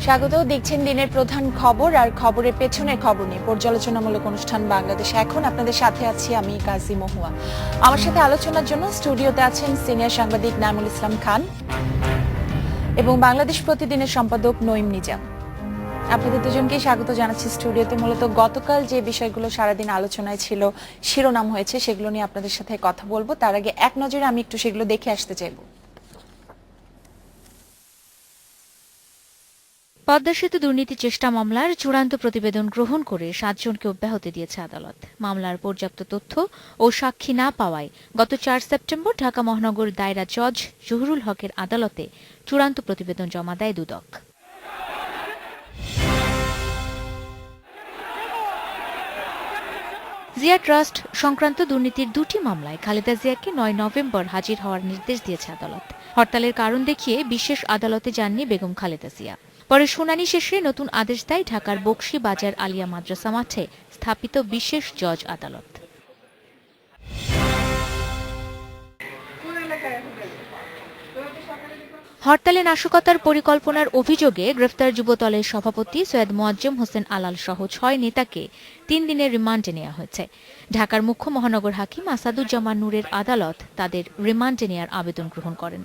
স্বাগত। দেখছেন দিনের প্রধান খবর আর খবরের পেছনের খবর নিয়ে পর্যালোচনামূলক অনুষ্ঠান বাংলাদেশ এখন। আপনাদের সাথে আছি আমি কাজী মহুয়া। আমার সাথে আলোচনার জন্য স্টুডিওতে আছেন সিনিয়র সাংবাদিক নাইমুল ইসলাম খান এবং বাংলাদেশ প্রতিদিনের সম্পাদক নঈম নিজাম। আপনাদের দুজনকেই স্বাগত জানাচ্ছি স্টুডিওতে। মূলত গতকাল যে বিষয়গুলো সারাদিন আলোচনায় ছিল, শিরোনাম হয়েছে, সেগুলো নিয়ে আপনাদের সাথে কথা বলবো। তার আগে এক নজরে আমি একটু সেগুলো দেখে আসতে চাইবো। পদ্মা সেতু দুর্নীতি চেষ্টা মামলার চূড়ান্ত প্রতিবেদন গ্রহণ করে ৭ জনকে অব্যাহতি দিয়েছে আদালত। মামলার পর্যাপ্ত তথ্য ও সাক্ষী না পাওয়ায় গত ৪ সেপ্টেম্বর ঢাকা মহানগর দায়রা জজ জহুরুল হকের আদালতে চূড়ান্ত প্রতিবেদন জমা দেয় দুদক। জিয়া ট্রাস্ট সংক্রান্ত দুর্নীতির দুটি মামলায় খালেদা জিয়াকে ৯ নভেম্বর হাজির হওয়ার নির্দেশ দিয়েছে আদালত। হরতালের কারণ দেখিয়ে বিশেষ আদালতে যাননি বেগম খালেদা জিয়া। পরে শুনানি শেষে নতুন আদেশ দেয় ঢাকার বকশী বাজার আলিয়া মাদ্রাসা মাঠে স্থাপিত বিশেষ জজ আদালত। হরতালে নাশকতার পরিকল্পনার অভিযোগে গ্রেফতার যুবদলের সভাপতি সৈয়দ মোয়াজ্জেম হোসেন আলাল সহ ৬ নেতাকে ৩ দিনের রিমান্ডে নেওয়া হয়েছে। ঢাকার মুখ্য মহানগর হাকিম আসাদুজ্জামান নূরের আদালত তাদের রিমান্ডে নেওয়ার আবেদন গ্রহণ করেন।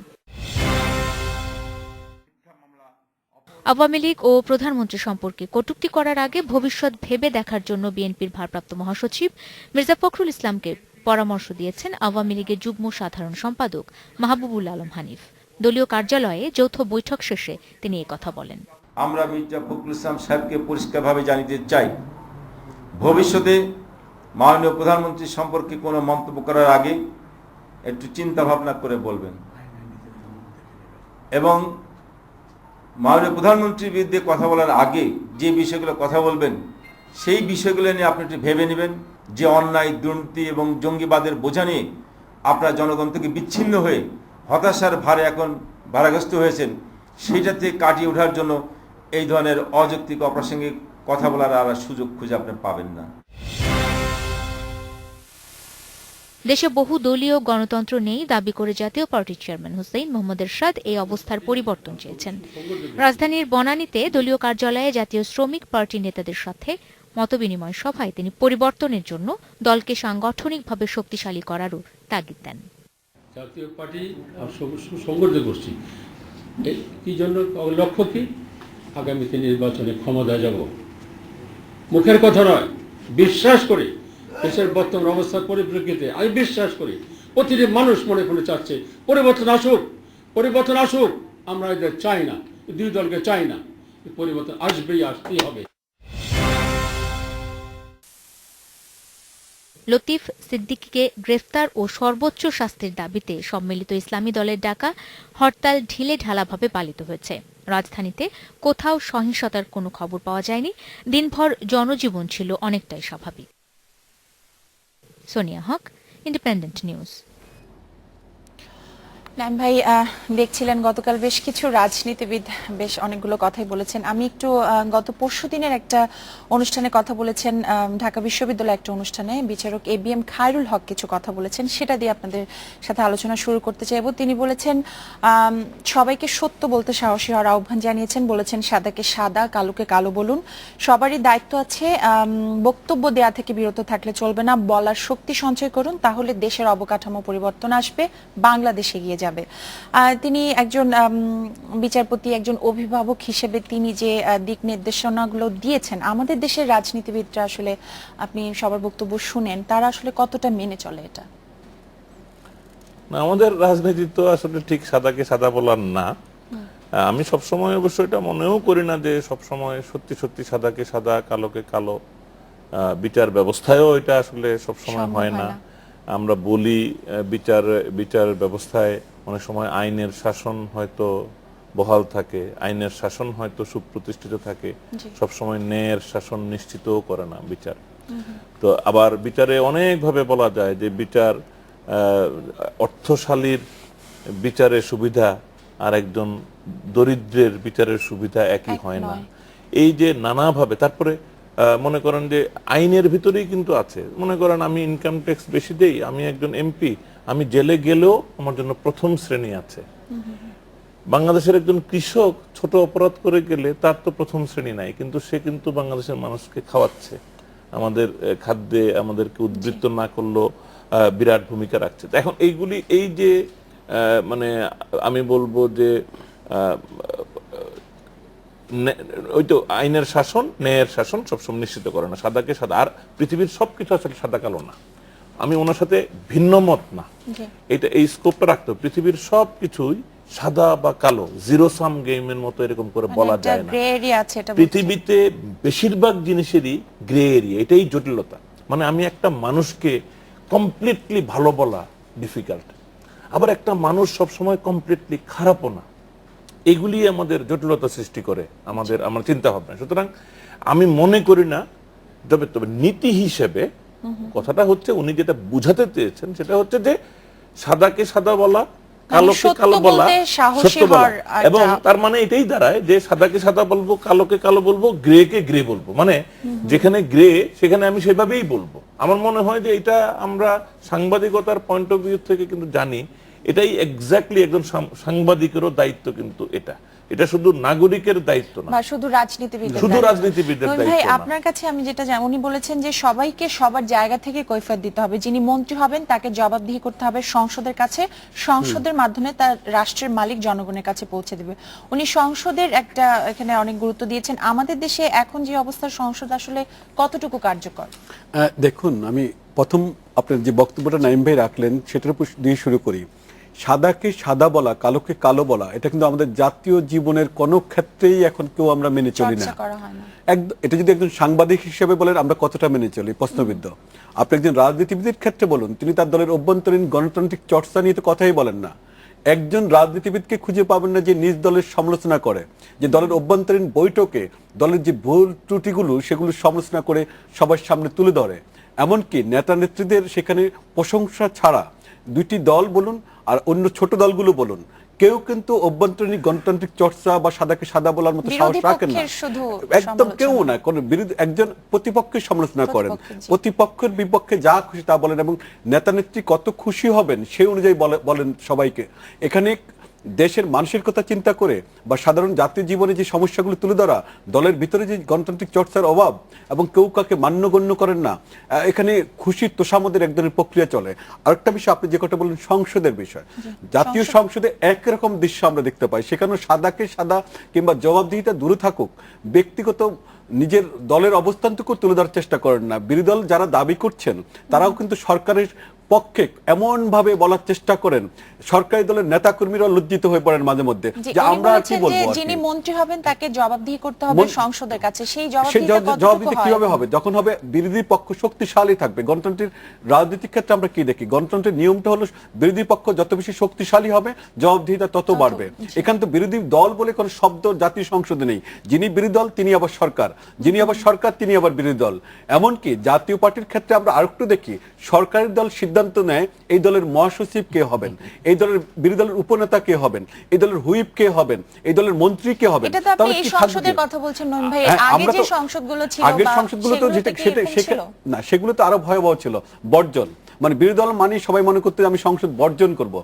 আওয়ামী লীগ ও প্রধানমন্ত্রী সম্পর্কে কটূক্তি করার আগে ভবিষ্যৎ ভেবে দেখার জন্য বিএনপির ভারপ্রাপ্ত মহাসচিব মির্জা ফখরুল ইসলামকে পরামর্শ দিয়েছেন আওয়ামী লীগের যুগ্ম সাধারণ সম্পাদক মাহবুবুল আলম হানিফ। দলীয় কার্যালয়ে যৌথ বৈঠক শেষে তিনি কথা বলেন। আমরা মির্জা ফখরুল ইসলাম সাহেবকে পরিষ্কারভাবে জানিয়ে চাই, ভবিষ্যতে মাননীয় প্রধানমন্ত্রী সম্পর্কে কোনো মন্তব্য করার আগে একটু চিন্তা ভাবনা করে বলবেন এবং মাননীয় প্রধানমন্ত্রীর বিরুদ্ধে কথা বলার আগে যে বিষয়গুলো কথা বলবেন সেই বিষয়গুলো নিয়ে আপনি একটু ভেবে নেবেন। যে অন্যায়, দুর্নীতি এবং জঙ্গিবাদের বোঝা নিয়ে আপনারা জনগণ থেকে বিচ্ছিন্ন হয়ে হতাশার ভারে এখন ভারাগ্রস্ত হয়েছেন, সেইটা থেকে কাটিয়ে ওঠার জন্য এই ধরনের অযৌক্তিক অপ্রাসঙ্গিক কথা বলার আর সুযোগ খুঁজে আপনি পাবেন না। দেশে বহু দলীয় গণতন্ত্র নেই দাবি করে জাতীয় পার্টির চেয়ারম্যান হুসেইন মোহাম্মদ এরশাদ এই অবস্থার পরিবর্তন চেয়েছেন। রাজধানীর বনানীতে দলীয় কার্যালয়ে জাতীয় শ্রমিক পার্টির নেতাদের সাথে মতবিনিময় সভায় তিনি পরিবর্তনের জন্য দলকে সাংগঠনিকভাবে শক্তিশালী করারও তাগিদ দেন। জাতীয় পার্টি সংগঠিত গোষ্ঠী কি জন্য, লক্ষ্য কি, আগামীতে নির্বাচনে ক্ষমতায় যাব। মুখের কথা নয়, বিশ্বাস করি দেশের বর্তমান অবস্থার পরিপ্রেক্ষিতে আমি বিশ্বাস করি প্রতিটি মানুষ মনে মনে চাচ্ছে পরিবর্তন আসুক, পরিবর্তন আসুক। আমরা এদের চাই না, দুই দলকে চাই না, পরিবর্তন আসবেই, আসতেই হবে। লতিফ সিদ্দিকীকে গ্রেফতার ও সর্বোচ্চ শাস্তির দাবিতে সম্মিলিত ইসলামী দলের ডাকা হরতাল ঢিলে ঢালাভাবে পালিত হয়েছে। রাজধানীতে কোথাও সহিংসতার কোনো খবর পাওয়া যায়নি। দিনভর জনজীবন ছিল অনেকটাই স্বাভাবিক। সোনিয়া হক, ইন্ডিপেন্ডেন্ট নিউজ। নাইম ভাই, দেখছিলেন গতকাল বেশ কিছু রাজনীতিবিদ বেশ অনেকগুলো কথাই বলেছেন। আমি একটু গত পরশুদিনের একটা অনুষ্ঠানে কথা বলেছেন, ঢাকা বিশ্ববিদ্যালয়ের একটা অনুষ্ঠানে বিচারক ABM খায়রুল হক কিছু কথা বলেছেন, সেটা দিয়ে আপনাদের সাথে আলোচনা শুরু করতে চাইব। তিনি বলেছেন সবাইকে সত্য বলতে সাহসী হওয়ার আহ্বান জানিয়েছেন। বলেছেন সাদাকে সাদা, কালোকে কালো বলুন। সবারই দায়িত্ব আছে, বক্তব্য দেয়া থেকে বিরত থাকলে চলবে না। বলার শক্তি সঞ্চয় করুন, তাহলে দেশের অবকাঠামো পরিবর্তন আসবে, বাংলাদেশে গিয়ে যাবে। তিনি একজন বিচারপতি, একজন অভিভাবক হিসেবে তিনি যে দিক নির্দেশনাগুলো দিয়েছেন, আমাদের দেশের রাজনীতিবিদরা আসলে, আপনি সবার বক্তব্য শুনেন, তারা আসলে কতটা মেনে চলে এটা? আমাদের রাজনীতি তো আসলে ঠিক সাদাকে সাদা বলার না। আমি সবসময় অবশ্য এটা মনেও করি না যে সবসময় সত্যি সত্যি সাদাকে সাদা, কালোকে কালো। বিচার ব্যবস্থায়ও এটা আসলে সবসময় হয় না। আমরা বলি বিচার ব্যবস্থায় অনেক সময় আইনের শাসন হয়তো বহাল থাকে, আইনের শাসন হয়তো সুপ্রতিষ্ঠিত থাকে, সবসময় ন্যায়ের শাসন নিশ্চিতও করে না বিচার। তো আবার বিচারে অনেকভাবে বলা যায় যে বিচার অর্থশালীর বিচারের সুবিধা আর একজন দরিদ্রের বিচারের সুবিধা একই হয় না। এই যে নানাভাবে, তারপরে মনে করেন যে আইনের ভিতরেই কিন্তু আছে। মনে করেন আমি ইনকাম ট্যাক্স বেশি দেই, আমি একজন MP, আমি জেলে গেলেও আমার জন্য প্রথম শ্রেণী আছে। বাংলাদেশের একজন কৃষক ছোট অপরাধ করে গেলে তার তো প্রথম শ্রেণী নাই, কিন্তু সে কিন্তু বাংলাদেশের মানুষকে খাওয়াচ্ছে, আমাদের খাদ্যে আমাদেরকে উদ্বৃত্ত না করলেও বিরাট ভূমিকা রাখছে। এখন এইগুলি, এই যে মানে আমি বলবো যে ওই তো আইনের শাসন, ন্যায়ের শাসন সবসময় নিশ্চিত করে না সাদাকে সাদা। আর পৃথিবীর সবকিছু আসলে সাদা কালো না, আমি ওনার সাথে ভিন্ন মত না, এটা এই স্কোপটা রাখতে হবে। পৃথিবীর সবকিছুই সাদা বা কালো, জিরো সাম গেমের মতো এরকম করে বলা যায় না। পৃথিবীতে বেশিরভাগ জিনিসেরই গ্রে এরিয়া, এটাই জটিলতা। মানে আমি একটা মানুষকে কমপ্লিটলি ভালো বলা ডিফিকাল্ট, আবার একটা মানুষ সবসময় কমপ্লিটলি খারাপও না, এগুলি আমাদের জটিলতা সৃষ্টি করে আমাদের আমার চিন্তা ভাবনা। সুতরাং আমি মনে করি না, তবে নীতি হিসেবে কথাটা হচ্ছে উনি যেটা বুঝাতে চেয়েছেন সেটা হচ্ছে যে সাদাকে সাদা বলা, কালোকে কালো বলা, সত্য বলা। এবং তার মানে এটাই দাঁড়ায় যে সাদাকে সাদা বলবো, কালোকে কালো বলবো, গ্রে কে গ্রে বলবো। মানে যেখানে গ্রে সেখানে আমি সেভাবেই বলবো। আমার মনে হয় যে এটা আমরা সাংবাদিকতার পয়েন্ট অফ ভিউ থেকে কিন্তু জানি, এটাই এক্স্যাক্টলি একজন সাংবাদিকেরও দায়িত্ব। কিন্তু এটা শুধু নাগরিকের দায়িত্ব না, শুধু রাজনীতিবিদের দায়িত্ব ভাই। না। আপনার কাছে আমি যেটা উনি বলেছেন যে সবাইকে সবার জায়গা থেকে কৈফিয়ত দিতে হবে, যিনি মন্ত্রী হবেন তাকে জবাবদিহি করতে হবে সংসদের কাছে, সংসদের মাধ্যমে তার রাষ্ট্রের মালিক জনগণের কাছে পৌঁছে দেবে। উনি সংসদের একটা এখানে অনেক গুরুত্ব দিয়েছেন। আমাদের দেশে এখন যে অবস্থা, সংসদ আসলে কতটুকু কার্যকর? দেখুন, আমি প্রথম আপনার যে বক্তব্যটা নাইম ভাই রাখলেন সেটার উপর দিয়ে শুরু করি। সাদাকে সাদা বলা, কালোকে কালো বলা, এটা কিন্তু আমাদের জাতীয় জীবনের কোনো ক্ষেত্রেই এখন কেউ আমরা মেনে চলি না। এটা যদি একজন সাংবাদিক হিসেবে বলেন আমরা কতটা মেনে চলি প্রশ্নবিদ্ধ। আপনি একজন রাজনীতিবিদের ক্ষেত্রে বলুন, তিনি তার দলের অভ্যন্তরীণ গণতান্ত্রিক চর্চা নিয়ে তো কথাই বলেন না। একজন রাজনীতিবিদকে খুঁজে পাবেন না যে নিজ দলের সমালোচনা করে, যে দলের অভ্যন্তরীণ বৈঠকে দলের যে ভুল ত্রুটিগুলো সেগুলো সমালোচনা করে সবার সামনে তুলে ধরে। এমনকি নেতা নেত্রীদের সেখানে প্রশংসা ছাড়া, দুইটি দল বলুন আর অন্য ছোট দলগুলো বলুন, কেউ কিন্তু অভ্যন্তরীণ গণতান্ত্রিক চর্চা বা সাদাকে সাদা বলার মতো সাহস রাখেন না, একদম কেউ না। কোন বিরোধী একজন প্রতিপক্ষের সমালোচনা করেন, প্রতিপক্ষের বিপক্ষে যা খুশি তা বলেন, এবং নেতা নেত্রী কত খুশি হবেন সেই অনুযায়ী বলেন সবাইকে। এখানে দেশের মানুষের কথা চিন্তা করে বা সাধারণ জাতীয় জীবনে যে সমস্যাগুলো তুলে ধরা, দলের ভিতরে যে গণতান্ত্রিক চর্চার অভাব এবং কেউ কাকে মান্যগণ্য করেন না, এখানে খুশির তোষামদের এক ধরনের প্রক্রিয়া চলে। আরেকটা বিষয় আপনি যে কথা বললেন সংসদের বিষয়, জাতীয় সংসদে একরকম দৃশ্য আমরা দেখতে পাই। সেখানে সাদাকে সাদা কিংবা জবাবদিহিতা দূরে থাকুক, ব্যক্তিগত নিজের দলের অবস্থানটুকু তুলে ধরার চেষ্টা করেন না। বিরোধী দল যারা দাবি করছেন তারাও কিন্তু সরকারের পক্ষে এমন ভাবে বলার চেষ্টা করেন, সরকারি দলের নেতাকর্মীরা লজ্জিত হয়ে পড়েন মাঝে মধ্যে যে আমরা কি বলবো। যিনি মন্ত্রী হবেন তাকে জবাবদিহি করতে হবে সংসদের কাছে, সেই জবাবদিহি কিভাবে হবে? যখন হবে বিরোধী পক্ষ শক্তিশালী থাকবে। গণতন্ত্রের রাজনৈতিক ক্ষেত্রে আমরা কি দেখি, গণতন্ত্রের নিয়মটা হলো বিরোধী পক্ষ যত বেশি শক্তিশালী হবে জবাবদিহিতা তত বাড়বে। এখানে তো বিরোধী দল বলে কোনো শব্দ জাতীয় সংসদে নেই। যিনি বিরোধী দল তিনি আবার সরকার, যিনি আবার সরকার তিনি আবার বিরোধী দল। এমনকি জাতীয় পার্টির ক্ষেত্রে আমরা আরেকটু দেখি, সরকারি দল সিদ্ধান্ত নেয় এই দলের মহাসচিব কে হবেন, এই দলের বিরোধী দলের উপনেতা কে হবেন, এই দলের হুইপ কে হবেন, এই দলের মন্ত্রী কে হবেন। তাহলে এই সংসদের কথা বলছেন নইম ভাই, আগে যে সংসদগুলো ছিল, আগের সংসদগুলো তো যেটা না, সেগুলো তো আরো ভয়াবহ ছিল। বর্জন, মানে বিরোধী দল মানে সবাই মনে করতে আমি সংসদ বর্জন করব।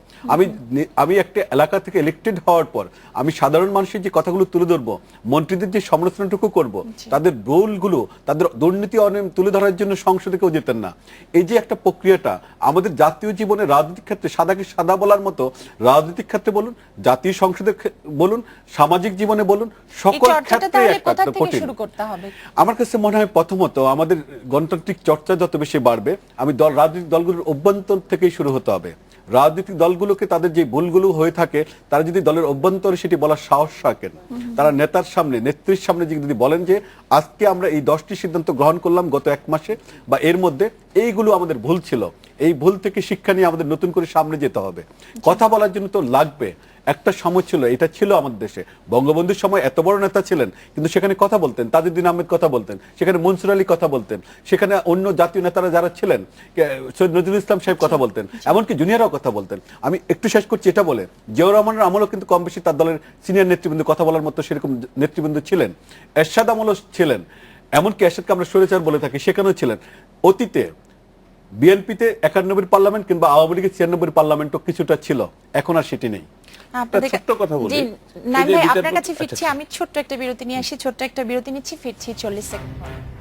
আমি একটা এলাকা থেকে ইলেক্টেড হওয়ার পর আমি সাধারণ মানুষের যে কথাগুলো তুলে ধরবো, মন্ত্রীদের যে সমালোচনাটুকু করব, তাদের রোলগুলো, তাদের দুর্নীতি অনিয়ম তুলে ধরার জন্য সংসদে কেউ যেতেন না। এই যে একটা প্রক্রিয়াটা আমাদের জাতীয় জীবনে রাজনৈতিক ক্ষেত্রে সাদাকে সাদা বলার মতো, রাজনৈতিক ক্ষেত্রে বলুন, জাতীয় সংসদে বলুন, সামাজিক জীবনে বলুন, সকল ক্ষেত্রে একটা কঠিন। আমার কাছে মনে হয় প্রথমত আমাদের গণতান্ত্রিক চর্চা যত বেশি বাড়বে, রাজনৈতিক দলগুলোর অভ্যন্তর থেকেই শুরু হতে হবে। রাজনৈতিক দলগুলোকে তাদের যে ভুলগুলো হয়ে থাকে তারা যদি দলের অভ্যন্তরে সেটি বলার সাহস রাখেন, তারা নেতার সামনে, নেত্রীর সামনে যদি বলেন যে আজকে আমরা এই 10টি সিদ্ধান্ত গ্রহণ করলাম গত এক মাসে বা এর মধ্যে, এইগুলো আমাদের ভুল ছিল, এই ভুল থেকে শিক্ষা নিয়ে আমাদের নতুন করে সামনে যেতে হবে। কথা বলার জন্য তো লাগবে। একটা সময় ছিল, এটা ছিল আমাদের দেশে, বঙ্গবন্ধুর সময় এত বড় নেতা ছিলেন কিন্তু সেখানে কথা বলতেন, তাজউদ্দিন আহমেদ কথা বলতেন, সেখানে মনসুর আলী কথা বলতেন, সেখানে অন্য জাতীয় নেতারা যারা ছিলেন, সৈয়দ নজরুল ইসলাম সাহেব কথা বলতেন, এমনকি জুনিয়ররাও কথা বলতেন। আমি একটু শেষ করছি এটা বলে, জিয়াউর রহমানের আমলও কিন্তু কম বেশি তার দলের সিনিয়র নেতৃবৃন্দ কথা বলার মতো সেরকম নেতৃবৃন্দ ছিলেন। এরশাদ আমলও ছিলেন, এমনকি এরশাদকে আমরা স্বৈরাচার বলে থাকি, সেখানেও ছিলেন। অতীতে বিএনপিতে 91 পার্লামেন্ট কিংবা আওয়ামী লীগের 96 পার্লামেন্টও কিছুটা ছিল, এখন আর সেটি নেই। আপনাদের ছোট্ট কথা বলি। জি, এই নাইম যে ভাই বিচারপতি- আপনার কাছে আচ্ছা, ফিরছি, আমি ছোট্ট একটা বিরতি নিয়ে আসি, ছোট্ট একটা বিরতি নিচ্ছি, ফিরছি 40 সেকেন্ড পর।